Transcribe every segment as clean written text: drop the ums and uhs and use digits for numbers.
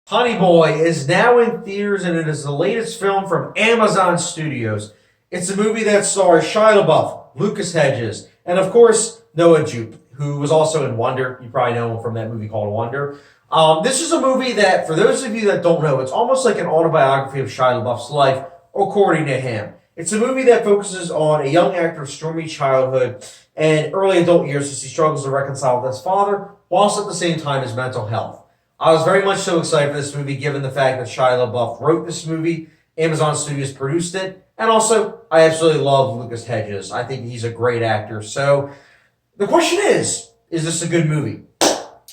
Honey Boy is now in theaters, and it is the latest film from Amazon Studios. It's a movie that stars Shia LaBeouf, Lucas Hedges, and of course Noah Jupe, who was also in Wonder. You probably know him from that movie called Wonder. This is a movie that, for those of you that don't know, it's almost like an autobiography of Shia LaBeouf's life, according to him. It's a movie that focuses on a young actor's stormy childhood and early adult years as he struggles to reconcile with his father, whilst at the same time his mental health. I was very much so excited for this movie, given the fact that Shia LaBeouf wrote this movie, Amazon Studios produced it, and also I absolutely love Lucas Hedges. I think he's a great actor. So the question is this a good movie?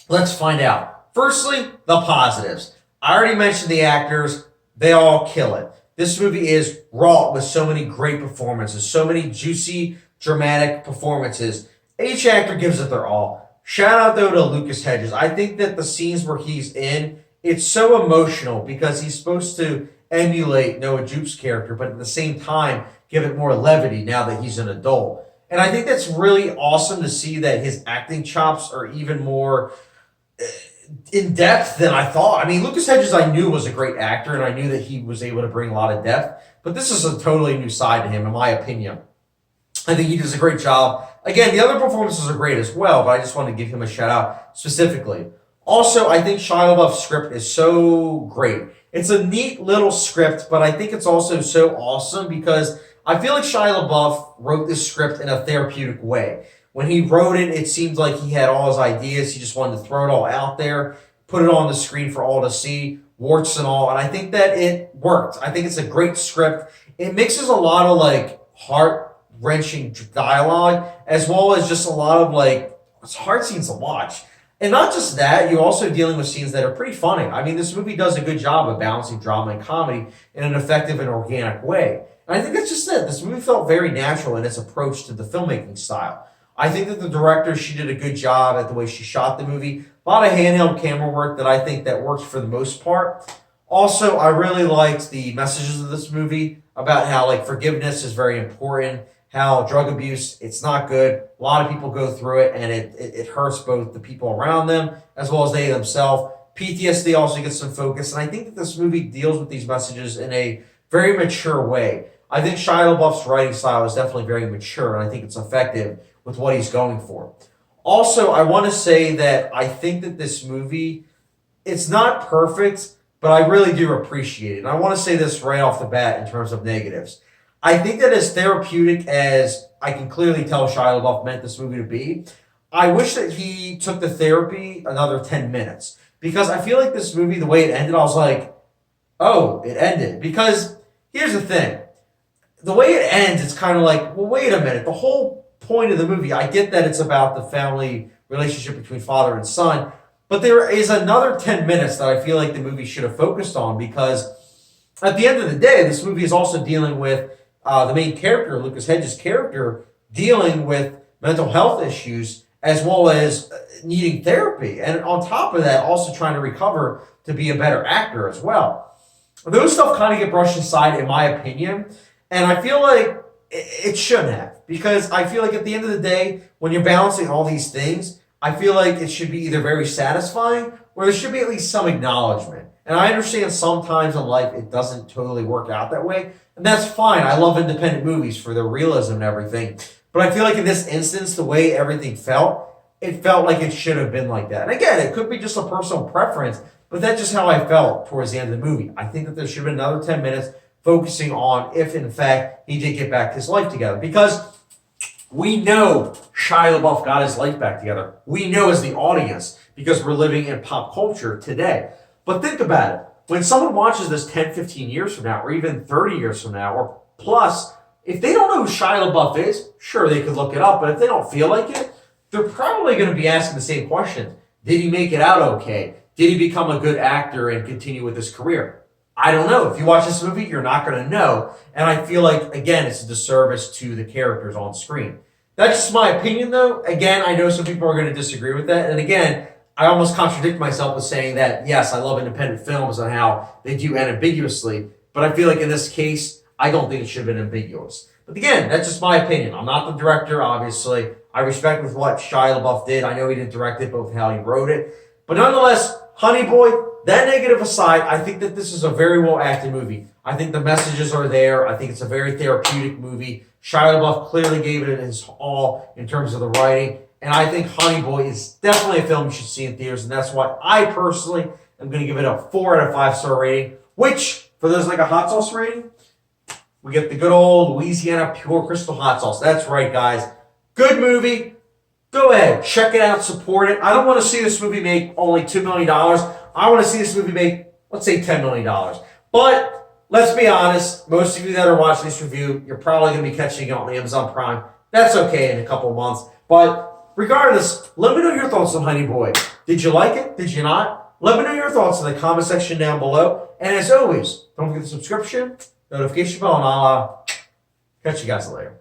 Let's find out. Firstly, the positives. I already mentioned the actors. They all kill it. This movie is wrought with so many great performances, so many juicy, dramatic performances. Each actor gives it their all. Shout out, though, to Lucas Hedges. I think that the scenes where he's in, it's so emotional because he's supposed to emulate Noah Jupe's character, but at the same time, give it more levity now that he's an adult. And I think that's really awesome to see that his acting chops are even more in depth than I thought. I mean, Lucas Hedges I knew was a great actor, and I knew that he was able to bring a lot of depth, but this is a totally new side to him, in my opinion. I think he does a great job. Again, the other performances are great as well, but I just wanted to give him a shout out specifically. Also, I think Shia LaBeouf's script is so great. It's a neat little script, but I think it's also so awesome because I feel like Shia LaBeouf wrote this script in a therapeutic way. When he wrote it, it seemed like he had all his ideas. He just wanted to throw it all out there, put it on the screen for all to see, warts and all, and I think that it worked. I think it's a great script. It mixes a lot of heart-wrenching dialogue, as well as just a lot of it's hard scenes to watch. And not just that, you're also dealing with scenes that are pretty funny. I mean, this movie does a good job of balancing drama and comedy in an effective and organic way. And I think that's just it. This movie felt very natural in its approach to the filmmaking style. I think that the director, she did a good job at the way she shot the movie. A lot of handheld camera work that I think that worked for the most part. Also, I really liked the messages of this movie about how forgiveness is very important, how drug abuse, it's not good. A lot of people go through it, and it hurts both the people around them as well as they themselves. PTSD also gets some focus, and I think that this movie deals with these messages in a very mature way. I think Shia LaBeouf's writing style is definitely very mature, and I think it's effective with what he's going for. Also, I want to say that I think that this movie, it's not perfect, but I really do appreciate it. And I want to say this right off the bat in terms of negatives. I think that as therapeutic as I can clearly tell Shia LaBeouf meant this movie to be, I wish that he took the therapy another 10 minutes. Because I feel like this movie, the way it ended, I was like, oh, it ended. Because here's the thing. The way it ends, it's kind of like, well, wait a minute. The whole point of the movie, I get that it's about the family relationship between father and son, but there is another 10 minutes that I feel like the movie should have focused on, because at the end of the day, this movie is also dealing with the main character, Lucas Hedges' character, dealing with mental health issues as well as needing therapy. And on top of that, also trying to recover to be a better actor as well. Those stuff kind of get brushed aside, in my opinion. And I feel like it shouldn't have. Because I feel like at the end of the day, when you're balancing all these things, I feel like it should be either very satisfying or there should be at least some acknowledgement. And I understand sometimes in life it doesn't totally work out that way. And that's fine. I love independent movies for their realism and everything. But I feel like in this instance, the way everything felt, it felt like it should have been like that. And again, it could be just a personal preference, but that's just how I felt towards the end of the movie. I think that there should have been another 10 minutes focusing on if, in fact, he did get back his life together. Because we know Shia LaBeouf got his life back together. We know as the audience, because we're living in pop culture today. But think about it. When someone watches this 10, 15 years from now, or even 30 years from now, or plus, if they don't know who Shia LaBeouf is, sure, they could look it up. But if they don't feel like it, they're probably going to be asking the same questions. Did he make it out okay? Did he become a good actor and continue with his career? I don't know. If you watch this movie, you're not going to know. And I feel like, again, it's a disservice to the characters on screen. That's just my opinion, though. Again, I know some people are going to disagree with that. And again, I almost contradict myself with saying that, yes, I love independent films and how they do end ambiguously. But I feel like in this case, I don't think it should have been ambiguous. But again, that's just my opinion. I'm not the director, obviously. I respect with what Shia LaBeouf did. I know he didn't direct it, but with how he wrote it. But nonetheless, Honey Boy, that negative aside, I think that this is a very well acted movie. I think the messages are there. I think it's a very therapeutic movie. Shia LaBeouf clearly gave it his all in terms of the writing. And I think Honey Boy is definitely a film you should see in theaters. And that's why I personally am going to give it a 4 out of 5 star rating. Which, for those like a hot sauce rating, we get the good old Louisiana Pure Crystal Hot Sauce. That's right, guys. Good movie. Go ahead. Check it out. Support it. I don't want to see this movie make only $2 million. I want to see this movie make, let's say, $10 million. But let's be honest. Most of you that are watching this review, you're probably going to be catching it on Amazon Prime. That's okay in a couple of months. But regardless, let me know your thoughts on Honey Boy. Did you like it? Did you not? Let me know your thoughts in the comment section down below. And as always, don't forget the subscription, notification bell, and I'll catch you guys later.